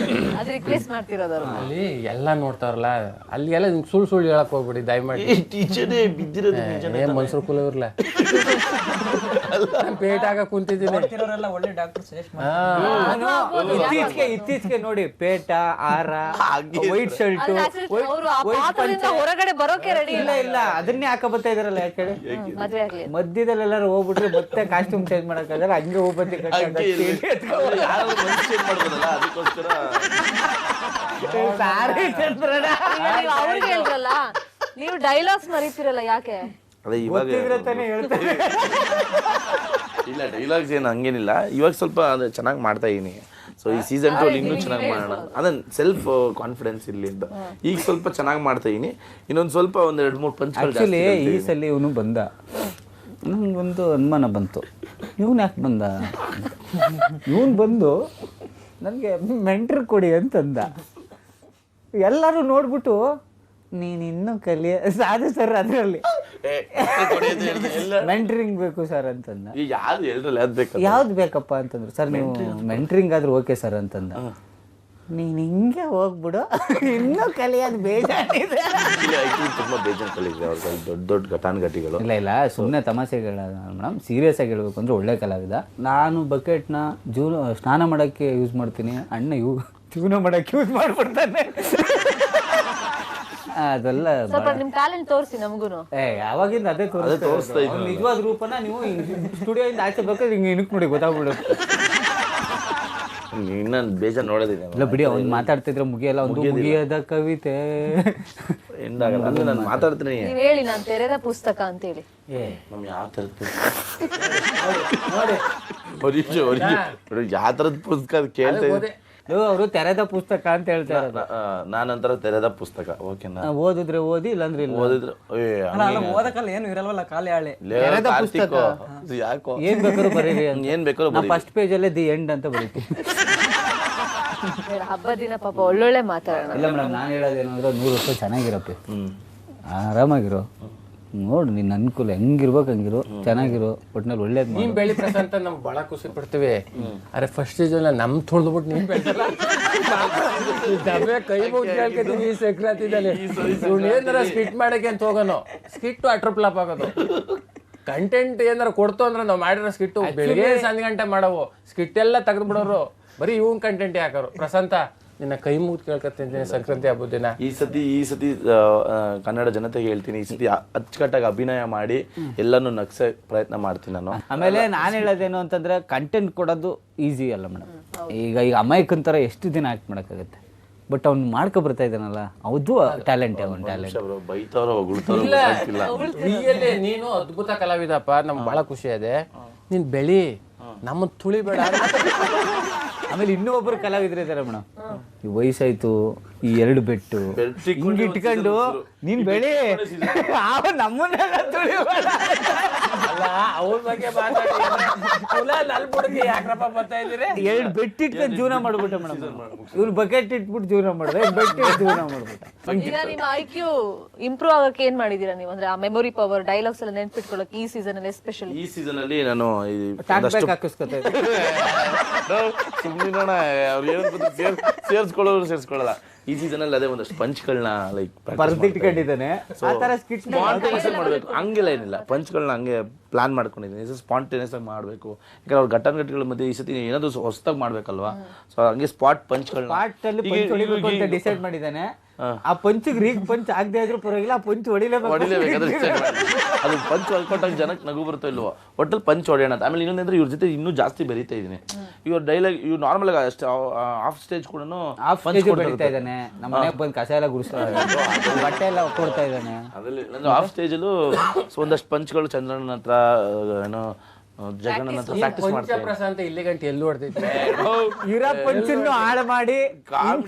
ಅದು ರಿಕ್ವೆಸ್ಟ್ ಮಾಡ್ತಿರೋದು ಅಲ್ಲಿ ಎಲ್ಲ ನೋಡ್ತಾರಲ್ಲ ಅಲ್ಲಿ ಎಲ್ಲ ಸುಳ್ಳು ಹೇಳಕ್ ಹೋಗ್ಬಿಡಿ ದಯಮಾಡಿ. ಟೀಚರೇ ಬಿದ್ದಿರೋದು ನಿಜನೇ. ಏನ್ ಮನ್ಸರು ಕುಲ ಇರ್ಲ ಪೇಟ್ ಆಗ ಕುಂತಿದ್ದೀನಿ. ಒಳ್ಳೆ ಡಾಕ್ಟರ್ ಸಜೆಸ್ಟ್ ಇತ್ತೀಚೆಗೆ ನೋಡಿ ಪೇಟ ಆರ ವೈಟ್ ಶರ್ಟ್ ಅವರು ಆ ಪಾತ್ರದಿಂದ ಹೊರಗಡೆ ಬರೋಕೆ ರೆಡಿ ಇಲ್ಲ ಅದನ್ನೇ ಹಾಕ ಬರ್ತಾ ಇದಾರಲ್ಲ ಯಾಕೆ ಹೇಳಿ. ಮದ್ವೆ ಆಗ್ಲಿ ಮಧ್ಯದಲ್ಲಿ ಎಲ್ಲರೂ ಹೋಗ್ಬಿಟ್ರೆ ಮತ್ತೆ ಕಾಸ್ಟ್ಯೂಮ್ ಚೇಂಜ್ ಮಾಡಕ್ಕಾಗಲ್ಲ, ಹಂಗೆ ಹೋಗ್ಬತ್ತಿ ಯಾರಾದ್ರೂ ಮನ್ಸು change ಮಾಡ್ಬೋದಲ್ಲ, ಅದಕ್ಕೋಸ್ಕರ ನೀವು ಅವ್ರಿಗೆ ಹೇಳ್ರಲ್ಲ, ನೀವು ಡೈಲಾಗ್ಸ್ ಮರೀತಿರಲ್ಲ ಯಾಕೆ? ಅದೇ ಇವಾಗ ತಾನೇ ಹೇಳ್ತಾರೆ. ಇಲ್ಲ ಡೈಲಾಗ್ಸ್ ಏನು ಹಂಗೇನಿಲ್ಲ, ಇವಾಗ ಸ್ವಲ್ಪ ಅದು ಚೆನ್ನಾಗಿ ಮಾಡ್ತಾ ಇದೀನಿ. ಸೊ ಈ ಸೀಸನ್ 2 ಇನ್ನೂ ಚೆನ್ನಾಗಿ ಮಾಡೋಣ, ಅದನ್ನ ಸೆಲ್ಫ್ ಕಾನ್ಫಿಡೆನ್ಸ್ ಇರಲಿ ಅಂತ ಈಗ ಸ್ವಲ್ಪ ಚೆನ್ನಾಗಿ ಮಾಡ್ತಾ ಇದೀನಿ. ಇನ್ನೊಂದು ಸ್ವಲ್ಪ ಒಂದು 2-3 ಪಂಚ್ಗಳು ಆಕ್ಚುಲಿ ಈ ಸಲ ಇವನು ಬಂದ, ನನಗೊಂದು ಅನುಮಾನ ಬಂತು, ಇವನು ಯಾಕೆ ಬಂದ? ಇವನು ಬಂದು ನನಗೆ ಮೆಂಟ್ರ್ ಕೊಡಿ ಅಂತಂದ. ಎಲ್ಲರೂ ನೋಡ್ಬಿಟ್ಟು ನೀನು ಇನ್ನೂ ಕಲಿಯ ಸಾಧು ಸರ್ ಅದರಲ್ಲಿ ಮೆಂಟ್ರಿಂಗ್ ಬೇಕು ಸರ್ ಅಂತಂದ. ಯಾವ್ದು ಹೇಳ್ರಲ್ಲ ಅದು ಬೇಕು. ಯಾವ್ದು ಬೇಕಪ್ಪ ಅಂತಂದ್ರು. ಸರ್ ನೀವು ಮೆಂಟ್ರಿಂಗ್ ಆದ್ರೂ ಓಕೆ ಸರ್ ಅಂತಂದ. ನೀನು ಹಿಂಗೆ ಹೋಗ್ಬಿಡು, ಇನ್ನೂ ಕಲಿಯೋದು ಬೇಜಾರಿದೆ. ತುಂಬಾ ಬೇಜಾರು ಕಲಿದ್ರೆ ಅವ್ರಿಗೆ ದೊಡ್ಡ ದೊಡ್ಡ ಘಟಾನುಘಟಿಗಳು. ಇಲ್ಲ ಸುಮ್ಮನೆ ತಮಾಷೆಗಳ ಮೇಡಮ್, ಸೀರಿಯಸ್ ಆಗಿ ಹೇಳ್ಬೇಕು ಅಂದ್ರೆ ಒಳ್ಳೆ ಕಲಾವಿದ. ನಾನು ಬಕೆಟ್ನ ಸ್ನಾನ ಮಾಡೋಕ್ಕೆ ಯೂಸ್ ಮಾಡ್ತೀನಿ, ಅಣ್ಣ ಜೀವನ ಮಾಡೋಕ್ಕೆ ಯೂಸ್ ಮಾಡ್ಬಿಡ್ತಾನೆ. ಅದೆಲ್ಲ ಸ್ವಲ್ಪ ನಿಮ್ ಟ್ಯಾಲೆಂಟ್ ತೋರಿಸಿ ನಮಗೂನು. ಯಾವಾಗಿಂದ ಅದೇ ತೋರಿಸ್ತಾ ಇದ್ದೀನಿ. ನಿಜವಾದ ರೂಪನ ನೀವು ಸ್ಟುಡಿಯೋದಿಂದ ಆಚೆ ಬೇಕಾದ್ರೆ ಹಿಂಗೆ ಇಣಕ್ ನೋಡಿ ಗೊತ್ತಾಗ್ಬಿಡುತ್ತೆ. ಇನ್ನ ಬೇಜಾರು ನೋಡೋದಿದೆ. ಇಲ್ಲ ಬಿಡಿ, ಅವ್ನು ಮಾತಾಡ್ತಿದ್ರೆ ಮುಗಿಯಲ್ಲ, ಒಂದು ಮುಗಿಯದ ಕವಿತೆ ಎಂದಾಗಲ್ಲ ಅಂದ್ರೆ ನಾನು ಮಾತಾಡ್ತೀನಿ. ನೀವ್ ಹೇಳಿ, ನಾನು ತೆರೆದ ಪುಸ್ತಕ ಅಂತ ಹೇಳಿ. ನಮ್ ಯಾವ ತರದ್ದು ಯಾವ ತರದ ಪುಸ್ತಕ ಕೇಳ್ತಾ ಅವರು ತೆರೆದ ಪುಸ್ತಕ ಅಂತ ಹೇಳ್ತಾರೆ. ನಾನಂತರ ತೆರೆದ ಪುಸ್ತಕ ಓಕೆನಾ? ಓದಿದ್ರೆ ಓದಿ, ಇಲ್ಲಾಂದ್ರೆ ಇಲ್ಲ. ಓದಿದ್ರೆ ಓದಕ್ಕಲ್ಲ ಏನು ಇರಲ್ವಲ್ಲ, ಖಾಲಿ ಹಾಳೆ. ತೆರೆದ ಪುಸ್ತಕ ಯಾಕೋ ಏನ್ ಬೇಕಾದ್ರೂ ಬರೀರಿ, ಏನ್ ಬೇಕಾದ್ರೂ ಫಸ್ಟ್ ಪೇಜ್ ಅಲ್ಲೇ ದಿ ಎಂಡ್ ಅಂತ ಬರೀತೀವಿ. ಹಬ್ಬದ ದಿನ ಪಾಪ ಒಳ್ಳೊಳ್ಳೆ ಮಾತಾಡೋಣ. ಇಲ್ಲ ಮೇಡಮ್, ನಾನು ಹೇಳೋದೇನು ಅಂದ್ರೆ 100 ವರ್ಷ ಚೆನ್ನಾಗಿರಪ್ಪ, ಆರಾಮಾಗಿರೋ, ನೋಡು ನಿನ್ನ ಅನುಕೂಲ ಹೆಂಗಿರ್ಬೇಕು ಹಂಗಿರು, ಚೆನ್ನಾಗಿರೋ, ಒಟ್ನಲ್ಲಿ ಒಳ್ಳೇದು. ನೀನ್ ಬೆಳಿ ಪ್ರಶಾಂತ ನಮ್ಗೆ ಬಹಳ ಖುಷಿ ಪಡ್ತೀವಿ. ಅರೆ ಫಸ್ಟ್ ಸೀಸನ್ ನಮ್ ತೊಳ್ದ್ಬಿಟ್ಟು ನೀನ್ ಬೆಳ್ತಲ್ಲ ಕೈ ಮುಗಿ ಕೇಳ್ಕೊತೀನಿ. ಈ ಸಂಕ್ರಾಂತಿದಲ್ಲಿ ಏನಾರ ಸ್ಕಿಟ್ ಮಾಡಕ್ಕೆ ಅಂತ ಹೋಗೋನು, ಸ್ಕಿಟ್ ಅಟ್ರ್ ಫ್ಲಾಪ್ ಆಗೋದು. ಕಂಟೆಂಟ್ ಏನಾರ ಕೊಡ್ತು ಅಂದ್ರೆ ನಾವು ಮಾಡಿರೋ ಸ್ಕಿಟ್ಟು ಬೆಳಿಗ್ಗೆ 1 ಗಂಟೆ ಮಾಡವು, ಸ್ಕಿಟ್ ಎಲ್ಲ ತೆಗೆದು ಬಿಡೋರು, ಬರೀ ಇವನ್ ಕಂಟೆಂಟ್ ಯಾಕರು. ಪ್ರಶಾಂತ ನಿನ್ನ ಕೈ ಮುಗಿದು ಕೇಳ್ಕೊತೀನಿ ಸಂಕ್ರಾಂತಿ ಹಬ್ಬದ ದಿನ. ಈ ಸತಿ ಕನ್ನಡ ಜನತೆಗೆ ಹೇಳ್ತೀನಿ, ಈ ಸತಿ ಅಚ್ಚುಕಟ್ಟಾಗಿ ಅಭಿನಯ ಮಾಡಿ ಎಲ್ಲಾನು ನಗ್ಸೋ ಪ್ರಯತ್ನ ಮಾಡ್ತೀನಿ ನಾನು. ಆಮೇಲೆ ನಾನು ಹೇಳೋದೇನು ಅಂತಂದ್ರೆ ಕಂಟೆಂಟ್ ಕೊಡೋದು ಈಸಿ ಅಲ್ಲ ಮೇಡಮ್. ಈಗ ಅಮಾಯಕನ ಥರ ಎಷ್ಟು ದಿನ ಆಕ್ಟ್ ಮಾಡೋಕ್ಕಾಗತ್ತೆ, ಬಟ್ ಅವ್ನು ಮಾಡ್ಕೊ ಬರ್ತಾ ಇದ್ದಾನಲ್ಲ, ಅದು ಟ್ಯಾಲೆಂಟ್. ಅವನ ಟ್ಯಾಲೆಂಟ್ ಬೈತಾರೋ ಹೊಗಳ್ತಾರೋ ಗೊತ್ತಿಲ್ಲ. ರಿಯಲಿ ನೀನು ಅದ್ಭುತ ಕಲಾವಿದಪ್ಪ, ನಮ್ಗೆ ಬಹಳ ಖುಷಿ ಇದೆ. ನೀನ್ ಬೆಳಿ, ನಮ್ಮ ತುಳಿಬೇಡ. ಆಮೇಲೆ ಇನ್ನೂ ಒಬ್ರು ಕಲಾವಿದ್ರು ಇದಾರೆ ಮೇಡಮ್, ಈ ವಯಸ್ಸಾಯ್ತು, ಈ 2 ಬೆಟ್ಟು ಹಿಂಗೆ ಇಟ್ಕೊಂಡು ನೀನ್ ಬೆಳಿ, ನಮ್ಮನ್ನೆಲ್ಲ ತುಳಿಬೇಡ. ಅಲ್ಲ ಅವ್ರ ಬಗ್ಗೆ ಮಾತಾಡಿ ಯಾಕ್ರಪ್ಪ ಬರ್ತಾ ಇದ್ದೀರಿ. 2 ಬೆಟ್ ಇಟ್ಕೊಂಡು ಜೀವನ ಮಾಡ್ಬಿಟ್ಟೆ ಮೇಡಮ್. ಇವ್ರು ಬಕೆಟ್ ಇಟ್ಬಿಟ್ಟು ಜೀವನ ಮಾಡಿದೆ, ಬೆಟ್ ಇಟ್ಟು ಜೀವನ ಮಾಡ್ಬಿಟ್ಟೆ. ಈಗ ನಿಮ್ಮ IQ ಇಂಪ್ರೂವ್ ಆಗಕ್ಕೆ ಏನ್ ಮಾಡಿದೀರಾ ನೀವು? ಅಂದ್ರೆ ಆ ಮೆಮೊರಿ ಪವರ್, ಡೈಲಾಗ್ಸ್ ಎಲ್ಲ ನೆನ್ಪಿಟ್ಕೊಳ್ಳೋಕೆ ಈ ಸೀಸನ್ ಅಲ್ಲಿ ಎಸ್ಪೆಷಲಿ. ಈ ಸೀಸನ್ ಅಲ್ಲಿ ನಾನು ಹಾಕಿಸ್ಕೊತಾ ಸುಮ್ಮನಿರೋಣ, ಅವ್ರು ಏನು ಸೇರಿಸ್ಕೊಳ್ಳಲ್ಲ. ಈ ಸೀಸನ್ ಅಲ್ಲಿ ಅದೇ ಒಂದಷ್ಟು ಪಂಚ್ಗಳನ್ನ ಲೈಕ್ ಬರ್ದಿಟ್ಕೊಂಡಿದ್ದಾನೆ, ಆ ಥರ ಸ್ಕಿಟ್ ಮಾಡ್ಬೇಕು. ಹಂಗೆಲ್ಲ ಏನಿಲ್ಲ, ಪಂಚ್ಗಳನ್ನ ಹಂಗೆ ಪ್ಲಾನ್ ಮಾಡ್ಕೊಂಡಿದ್ದೀನಿ. ಸ್ಪಾಂಟೇನಿಯಸ್ ಆಗಿ ಮಾಡಬೇಕು, ಯಾಕಂದ್ರೆ ಅವ್ರ ಘಟನೆಗಳ ಮಧ್ಯೆ ಈ ಸತಿ ಏನಾದ್ರು ಹೊಸದಾಗಿ ಮಾಡ್ಬೇಕಲ್ವಾ. ಸೊ ಹಂಗೆ ಸ್ಪಾಟ್ ಪಂಚ್ಗಳನ್ನ ಡಿಸೈಡ್ ಮಾಡಿದ್ದಾನೆ. ಆ ಪಂಚಿಗೆ ರೀಗ್ ಪಂಚ್ ಆಗದೆ ಇದ್ರು ಪರವಾಗಿಲ್ಲ, ಆ ಪಂಚ್ ಹೊಡಿಲೇಬೇಕು. ಅದು ಪಂಚ್ ಹೊಲ್ಕೊಟ್ಟಾಗ ಜನಕ್ಕೆ ನಗು ಬರುತ್ತೋ ಇಲ್ವೋ, ಒಟ್ಟಲ್ಲಿ ಪಂಚ್ ಹೊಡೆಯೋಣ ಅಂತ. ಆಮೇಲೆ ಇನ್ನೊಂದಂದ್ರೆ ಇವ್ರ ಜೊತೆ ಇನ್ನೂ ಜಾಸ್ತಿ ಬೆರೀತಾ ಇದ್ದೀನಿ. ಇವ್ರ ಡೈಲಾಗ್ ಇವ್ರು ನಾರ್ಮಲ್ ಆಗಿ ಅಷ್ಟೇ ಆಫ್ ಸ್ಟೇಜ್ ಕೂಡ ಬೆಳೀತಾ ಇದ್ದಾನೆ. ನಮ್ಮ ಮನೆಗೆ ಬಂದು ಕಸ ಎಲ್ಲ ಗುಡಿಸ್ತಾ ಬಟ್ಟೆ ಎಲ್ಲ ಕೊಡ್ತಾ ಇದ್ದಾನೆ. ಅದ್ರಲ್ಲಿ ನಂದು ಆಫ್ ಸ್ಟೇಜಲ್ಲೂ ಒಂದಷ್ಟು ಪಂಚ್ಗಳು ಚಂದ್ರನ ಹತ್ರ ಏನೋ ಜಗಣ್ಣನ ಹತ್ರ ಪ್ರಾಕ್ಟೀಸ್ ಮಾಡ್ತಾರೆ. ಪ್ರಶಾಂತ ಇಲ್ಲಿ ಗಂಟೆ ಎಲ್ಲೂ ಹೊಡ್ತೈತೆ. ಇರೋ ಪಂಚನ್ನು ಹಾಳು ಮಾಡಿ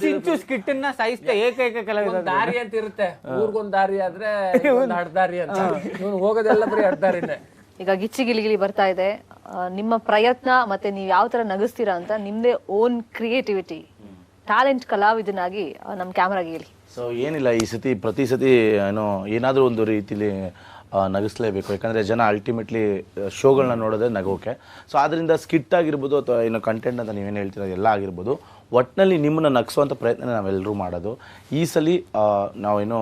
ಇಂಚು ಸ್ಕಿಟ್ಟನ್ನ ಸಾಯಿಸ್ತಾ ಏಕೈಕ ಕಲಾವಿದ. ದಾರಿ ಅಂತ ಇರುತ್ತೆ, ಊರ್ಗೊಂದ್ ದಾರಿ ಆದ್ರೆ ಅಡ್ದಾರಿ ಅಂತ. ಇವ್ನು ಹೋಗೋದೆಲ್ಲ ಬರೀ ಅಡ್ದಾರಿನೇ. ಈಗ ಗಿಚ್ಚಿ ಗಿಲಿಗಿಲಿ ಬರ್ತಾ ಇದೆ, ನಿಮ್ಮ ಪ್ರಯತ್ನ ಮತ್ತೆ ನೀವು ಯಾವ ತರ ನಗಿಸ್ತೀರಾ ಅಂತ ನಿಮ್ದೇ ಓನ್ ಕ್ರಿಯೇಟಿವಿಟಿ, ಟ್ಯಾಲೆಂಟ್ ಕಲಾವಿದನಾಗಿ ನಮ್ಮ ಕ್ಯಾಮ್ರಾಗೆ ಹೇಳಿ. ಸೊ ಏನಿಲ್ಲ, ಈ ಸತಿ ಪ್ರತಿ ಸತಿ ಏನೋ ಏನಾದರೂ ಒಂದು ರೀತಿಲಿ ನಗಿಸ್ಲೇಬೇಕು. ಯಾಕಂದರೆ ಜನ ಅಲ್ಟಿಮೇಟ್ಲಿ ಶೋಗಳನ್ನ ನೋಡೋದೇ ನಗೋಕೆ. ಸೊ ಆದ್ದರಿಂದ ಸ್ಕಿಟ್ ಆಗಿರ್ಬೋದು ಅಥವಾ ಏನು ಕಂಟೆಂಟ್ ಅಂತ ನೀವೇನು ಹೇಳ್ತೀರ ಎಲ್ಲ ಆಗಿರ್ಬೋದು, ಒಟ್ಟಿನಲ್ಲಿ ನಿಮ್ಮನ್ನು ನಗಿಸುವಂಥ ಪ್ರಯತ್ನ ನಾವೆಲ್ಲರೂ ಮಾಡೋದು. ಈ ಸಲ ನಾವೇನೋ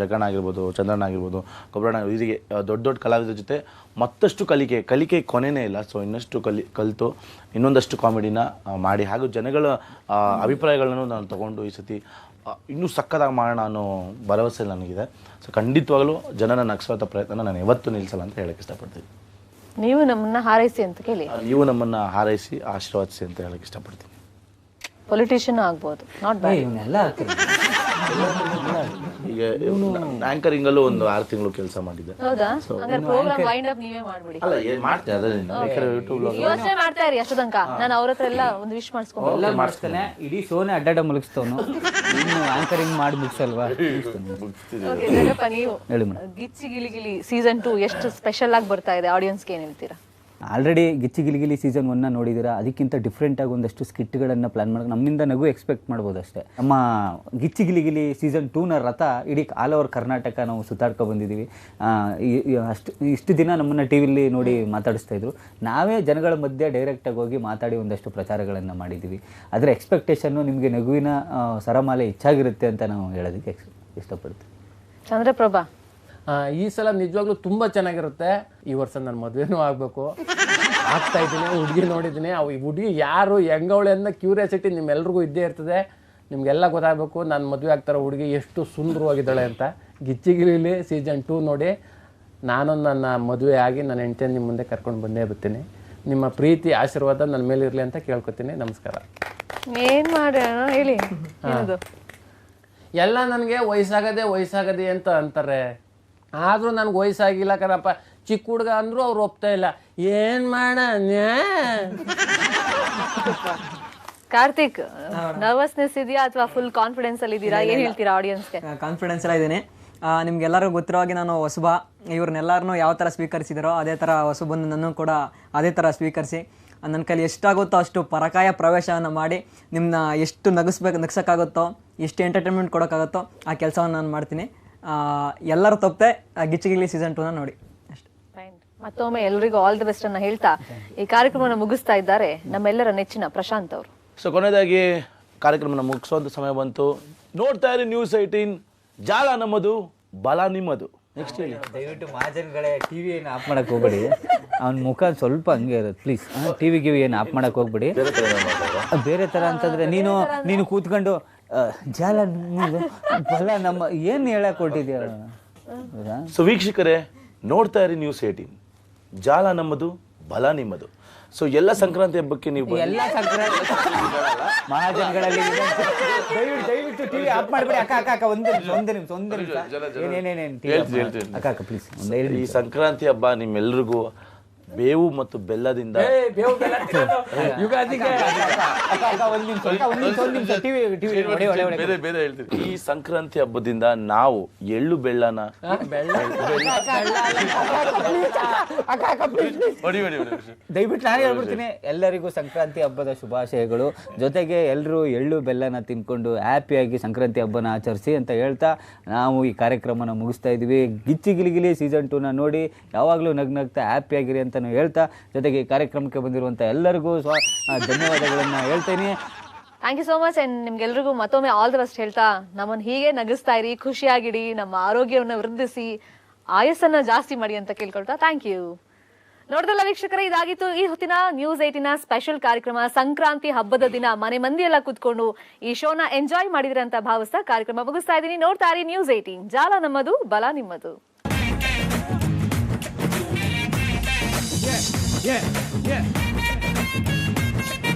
ಜಗಣ ಆಗಿರ್ಬೋದು, ಚಂದ್ರಣ್ಣ ಆಗಿರ್ಬೋದು, ಕೊಬ್ಬರಣ್ಣ ಹೀಗೆ ದೊಡ್ಡ ದೊಡ್ಡ ಕಲಾವಿದರ ಜೊತೆ ಮತ್ತಷ್ಟು ಕಲಿಕೆ ಕೊನೆಯೇ ಇಲ್ಲ. ಸೊ ಇನ್ನಷ್ಟು ಕಲಿತು ಇನ್ನೊಂದಷ್ಟು ಕಾಮಿಡಿನ ಮಾಡಿ ಹಾಗೂ ಜನಗಳ ಅಭಿಪ್ರಾಯಗಳನ್ನು ನಾನು ತೊಗೊಂಡು ಈ ಸತಿ ಇನ್ನೂ ಸಕ್ಕತ್ತಾಗಿ ಮಾಡೋಣ ಅನ್ನೋ ಭರವಸೆ ನನಗಿದೆ. ಸೊ ಖಂಡಿತವಾಗಲೂ ಜನನ ನಗಿಸುವಂಥ ಪ್ರಯತ್ನ ನಾನು ಯಾವತ್ತೂ ನಿಲ್ಲಿಸಲ್ಲ ಅಂತ ಹೇಳಕ್ಕೆ ಇಷ್ಟಪಡ್ತೀನಿ. ನೀವು ನಮ್ಮನ್ನ ಹಾರೈಸಿ ಅಂತ ಕೇಳಿ. ನೀವು ನಮ್ಮನ್ನು ಹಾರೈಸಿ ಆಶೀರ್ವಾದಿಸಿ ಅಂತ ಹೇಳಕ್ಕೆ ಇಷ್ಟಪಡ್ತೀನಿ. ಪೊಲಿಟಿಷಿಯನ್ ಆಗ್ಬೋದು, ನಾಟ್ ಬ್ಯಾಡ್. ಇವನ್ನೆಲ್ಲ ಈಗ ಆಂಕರಿಂಗಲ್ಲೂ ಒಂದು 6 ತಿಂಗಳು ಕೆಲಸ ಮಾಡಿದ್ದೆ. ಹೌದಾ? ಹಂಗಾರೆ ಪ್ರೋಗ್ರಾಮ್ ವೈಂಡ್ ಅಪ್ ನೀವೇ ಮಾಡ್ಬಿಡಿ. ಅಲ್ಲ ಏನು ಮಾಡ್ತೀನಿ ಅದೇ ಯೂಟ್ಯೂಬ್ ಯೋಚನೆ ಮಾಡ್ತಾ ಇರಿ ಅಷ್ಟು ತನಕ. ನಾನು ಅವ್ರ ಹತ್ರ ಎಲ್ಲ ಒಂದು ವಿಶ್ ಮಾಡಿಸ್ಕೊಂಡು ಎಲ್ಲ ಮಾಡಿಸ್ತಾನೆ, ಇಡೀ ಶೋನೇ ಅಡ್ಡಾಡ ಮುಗಿಸ್ತವನು. ಇನ್ನು ಆಂಕರಿಂಗ್ ಮಾಡಿ ಮುಗಿಸಲ್ವಾ? ನೀವು ಹೇಳಿ ಮೇಡಮ್. ಗಿಚ್ಚಿ ಗಿಲಿಗಿಲಿ ಸೀಸನ್ 2 ಎಷ್ಟು ಸ್ಪೆಷಲ್ ಆಗಿ ಬರ್ತಾ ಇದೆ, ಆಡಿಯನ್ಸ್ಗೆ ಏನ್ ಹೇಳ್ತೀರಾ? ಆಲ್ರೆಡಿ ಗಿಚ್ಚಿ ಗಿಲಿಗಿಲಿ ಸೀಸನ್ 1 ನೋಡಿದ್ದೀರಾ. ಅದಕ್ಕಿಂತ ಡಿಫ್ರೆಂಟಾಗಿ ಒಂದಷ್ಟು ಸ್ಕಿಟ್ಗಳನ್ನು ಪ್ಲಾನ್ ಮಾಡಿ ನಮ್ಮಿಂದ ನಗು ಎಕ್ಸ್ಪೆಕ್ಟ್ ಮಾಡ್ಬೋದು ಅಷ್ಟೇ. ನಮ್ಮ ಗಿಚ್ಚಿ ಗಿಲಿಗಿಲಿ ಸೀಸನ್ 2ನ ರಥ ಇಡೀ ಆಲ್ ಓವರ್ ಕರ್ನಾಟಕ ನಾವು ಸುತ್ತಾಡ್ಕೊ ಬಂದಿದ್ದೀವಿ. ಇಷ್ಟು ದಿನ ನಮ್ಮನ್ನು ಟಿ ವಿಲಿ ನೋಡಿ ಮಾತಾಡಿಸ್ತಾ ಇದ್ರು. ನಾವೇ ಜನಗಳ ಮಧ್ಯೆ ಡೈರೆಕ್ಟಾಗಿ ಹೋಗಿ ಮಾತಾಡಿ ಒಂದಷ್ಟು ಪ್ರಚಾರಗಳನ್ನು ಮಾಡಿದ್ದೀವಿ. ಅದರ ಎಕ್ಸ್ಪೆಕ್ಟೇಷನ್ನು ನಿಮಗೆ ನಗುವಿನ ಸರಮಾಲೆ ಹೆಚ್ಚಾಗಿರುತ್ತೆ ಅಂತ ನಾವು ಹೇಳೋದಕ್ಕೆ ಇಷ್ಟಪಡ್ತೀವಿ. ಚಂದ್ರಪ್ರಭಾ, ಈ ಸಲ ನಿಜವಾಗ್ಲೂ ತುಂಬ ಚೆನ್ನಾಗಿರುತ್ತೆ. ಈ ವರ್ಷ ನನ್ನ ಮದುವೆನೂ ಆಗಬೇಕು, ಆಗ್ತಾ ಇದ್ದೀನಿ. ಹುಡುಗಿ ನೋಡಿದ್ದೀನಿ, ಈ ಹುಡುಗಿ ಯಾರು ಹೆಂಗವಳೆ ಅನ್ನೋ ಕ್ಯೂರಿಯಾಸಿಟಿ ನಿಮ್ಮೆಲ್ರಿಗೂ ಇದ್ದೇ ಇರ್ತದೆ. ನಿಮಗೆಲ್ಲ ಗೊತ್ತಾಗಬೇಕು ನಾನು ಮದುವೆ ಆಗ್ತಾರೋ ಹುಡುಗಿ ಎಷ್ಟು ಸುಂದರವಾಗಿದ್ದಾಳೆ ಅಂತ. ಗಿಚ್ಚಿಗಿಲಿ ಸೀಸನ್ 2 ನೋಡಿ. ನಾನು ನನ್ನ ಮದುವೆ ಆಗಿ ನನ್ನ ಹೆಂಡತಿಯನ್ನು ನಿಮ್ಮ ಮುಂದೆ ಕರ್ಕೊಂಡು ಬಂದೇ ಬರ್ತೀನಿ. ನಿಮ್ಮ ಪ್ರೀತಿ ಆಶೀರ್ವಾದ ನನ್ನ ಮೇಲೆ ಇರಲಿ ಅಂತ ಕೇಳ್ಕೊತೀನಿ. ನಮಸ್ಕಾರ. ಏನ್ ಮಾಡೋಣ ಹೇಳಿ. ಎಲ್ಲ ನನಗೆ ವಯಸ್ಸಾಗದೆ ಅಂತ ಅಂತಾರೆ. ಆದರೂ ನನಗೆ ವಯಸ್ಸಾಗಿಲ್ಲ ಕಣಪ್ಪ. ಚಿಕ್ಕ ಹುಡುಗ ಅಂದರೂ ಅವ್ರು ಒಪ್ತಾ ಇಲ್ಲ. ಏನು ಮಾಡೋಣ? ಕಾರ್ತಿಕ್, ನರ್ವಸ್ನೆಸ್ ಇದೆಯಾ ಅಥವಾ ಫುಲ್ ಕಾನ್ಫಿಡೆನ್ಸ್ ಅಲ್ಲಿ ಇದ್ದೀರಾ? ಏನ್ ಹೇಳ್ತೀರಾ ಆಡಿಯನ್ಸ್ಗೆ? ಕಾನ್ಫಿಡೆನ್ಸ್ ಎಲ್ಲ ಇದ್ದೀನಿ. ನಿಮ್ಗೆಲ್ಲರಿಗೂ ಗೊತ್ತಿರೋ ಹಾಗೆ ನಾನು ಹೊಸಬ. ಇವ್ರನ್ನೆಲ್ಲರನ್ನೂ ಯಾವ ಥರ ಸ್ವೀಕರಿಸಿದಾರೋ ಅದೇ ಥರ ಹೊಸಬಂದು ನನ್ನ ಕೂಡ ಅದೇ ಥರ ಸ್ವೀಕರಿಸಿ ನನ್ನ ಕೈಲಿ ಎಷ್ಟಾಗುತ್ತೋ ಅಷ್ಟು ಪರಕಾಯ ಪ್ರವೇಶವನ್ನು ಮಾಡಿ ನಿಮ್ಮನ್ನ ಎಷ್ಟು ನಗಿಸೋಕ್ಕಾಗುತ್ತೋ, ಎಷ್ಟು ಎಂಟರ್ಟೈನ್ಮೆಂಟ್ ಕೊಡೋಕ್ಕಾಗುತ್ತೋ ಆ ಕೆಲಸವನ್ನು ನಾನು ಮಾಡ್ತೀನಿ. ಎಲ್ಲರೂ ತಪ್ಪದೆ ಗಿಚ್ಚಿಗಿಲಿ ಸೀಸನ್ 2ನ ನೋಡಿ ಅಷ್ಟೇ. ಮತ್ತೊಮ್ಮೆ ಎಲ್ರಿಗೂ ಆಲ್ ದಿ ಬೆಸ್ಟ್ ಅನ್ನ ಹೇಳ್ತಾ ಈ ಕಾರ್ಯಕ್ರಮವನ್ನು ಮುಗಿಸ್ತಾ ಇದ್ದಾರೆ ನಮ್ಮೆಲ್ಲರ ನೆಚ್ಚಿನ ಪ್ರಶಾಂತ್ ಅವರು. ಸೊ ಕೊನೆಯದಾಗಿ ಕಾರ್ಯಕ್ರಮನ ಮುಗಿಸುವಂಥ ಸಮಯ ಬಂತು. ನೋಡ್ತಾ ಇರಿ News18, ಜಾಲ ನಮ್ಮದು, ಬಲ ನಿಮ್ಮದು. ನೆಕ್ಸ್ಟ್ ಹೇಳಿ. ದಯವಿಟ್ಟು ಮಹಾಜನ್ಗಳೇ ಟಿವಿ ಏನು ಆಫ್ ಮಾಡಕ್ಕೆ ಹೋಗ್ಬೇಡಿ. ಅವ್ನ ಮುಖ ಸ್ವಲ್ಪ ಹಂಗೆ ಇರುತ್ತೆ ಪ್ಲೀಸ್. ಟಿವಿ ಏನು ಆಫ್ ಮಾಡಕ್ಕೆ ಹೋಗ್ಬೇಡಿ. ಬೇರೆ ಥರ ಅಂತಂದ್ರೆ ನೀನು ಕೂತ್ಕೊಂಡು ಜಾಲ ನಿಮ್ಮದು ಬಲ ನಮ್ಮ ಏನು ಹೇಳಕ್ ಕೊಟ್ಟಿದ್ಯಾ? ಸೊ ವೀಕ್ಷಕರೇ, ನೋಡ್ತಾ ಇರಿ News18, ಜಾಲ ನಮ್ಮದು, ಬಲ ನಿಮ್ಮದು. ಸೊ ಎಲ್ಲ ಸಂಕ್ರಾಂತಿ ಹಬ್ಬಕ್ಕೆ ನೀವು ಎಲ್ಲ ಸಂಕ್ರಾಂತಿ ಮಹಾಜನಗಳಲ್ಲಿ ದಯವಿಟ್ಟು ಟಿವಿ ಆಫ್ ಮಾಡಬೇಡಿ. ಅಕ್ಕ ಒಂದು ನಿಮಿಷ ಏನೇನೇನೇನು ಅಕ್ಕ ಪ್ಲೀಸ್. ಈ ಸಂಕ್ರಾಂತಿ ಹಬ್ಬ ನಿಮ್ಮೆಲ್ರಿಗೂ ಬೇವು ಮತ್ತು ಬೆಲ್ಲದಿಂದ ಬೇರೆ ಹೇಳ್ತೀನಿ. ಈ ಸಂಕ್ರಾಂತಿ ಹಬ್ಬದಿಂದ ನಾವು ಎಳ್ಳು ಬೆಳ್ಳನ ದಯವಿಟ್ಟು ನಾನು ಹೇಳ್ಬಿಡ್ತೀನಿ. ಎಲ್ಲರಿಗೂ ಸಂಕ್ರಾಂತಿ ಹಬ್ಬದ ಶುಭಾಶಯಗಳು. ಜೊತೆಗೆ ಎಲ್ಲರೂ ಎಳ್ಳು ಬೆಲ್ಲನ ತಿನ್ಕೊಂಡು ಹ್ಯಾಪಿಯಾಗಿ ಸಂಕ್ರಾಂತಿ ಹಬ್ಬನ ಆಚರಿಸಿ ಅಂತ ಹೇಳ್ತಾ ನಾವು ಈ ಕಾರ್ಯಕ್ರಮನ ಮುಗಿಸ್ತಾ ಇದ್ವಿ. ಗಿಚ್ಚಿಗಿಲಿಗಿಲಿ ಸೀಸನ್ 2ನ ನೋಡಿ ಯಾವಾಗಲೂ ನಗ್ನಗ್ತಾ ಹ್ಯಾಪಿಯಾಗಿರಿ ಅಂತ ಹೇಳ್ತಾ, ಜೊತೆಗೆ ಈ ಕಾರ್ಯಕ್ರಮಕ್ಕೆ ಬಂದಿರುವಂಥ ಎಲ್ಲರಿಗೂ ಧನ್ಯವಾದಗಳನ್ನು ಹೇಳ್ತೇನೆ. Thank you so much. And ನಿಮ್ಗೆಲ್ರಿಗೂ ಮತ್ತೊಮ್ಮೆ ಆಲ್ ದ ಬೆಸ್ಟ್ ಹೇಳ್ತಾ ನಮ್ಮನ್ನು ಹೀಗೆ ನಗಿಸ್ತಾ ಇರಿ, ಖುಷಿಯಾಗಿಡಿ, ನಮ್ಮ ಆರೋಗ್ಯವನ್ನು ವೃದ್ಧಿಸಿ, ಆಯಸ್ಸನ್ನ ಜಾಸ್ತಿ ಮಾಡಿ ಅಂತ ಕೇಳ್ಕೊಳ್ತಾ ಥ್ಯಾಂಕ್ ಯು. ನೋಡಿದ್ರಲ್ಲ ವೀಕ್ಷಕರೇ, ಇದಾಗಿತ್ತು ಈ ಹೊತ್ತಿನ News18ನ ಸ್ಪೆಷಲ್ ಕಾರ್ಯಕ್ರಮ. ಸಂಕ್ರಾಂತಿ ಹಬ್ಬದ ದಿನ ಮನೆ ಮಂದಿ ಎಲ್ಲ ಕೂತ್ಕೊಂಡು ಈ ಶೋನ ಎಂಜಾಯ್ ಮಾಡಿದ್ರೆ ಅಂತ ಭಾವಿಸ್ತಾ ಕಾರ್ಯಕ್ರಮ ಮುಗಿಸ್ತಾ ಇದ್ದೀನಿ. ನೋಡ್ತಾ ಇರಿ News18, ಜಾಲ ನಮ್ಮದು, ಬಲ ನಿಮ್ಮದು. Yeah.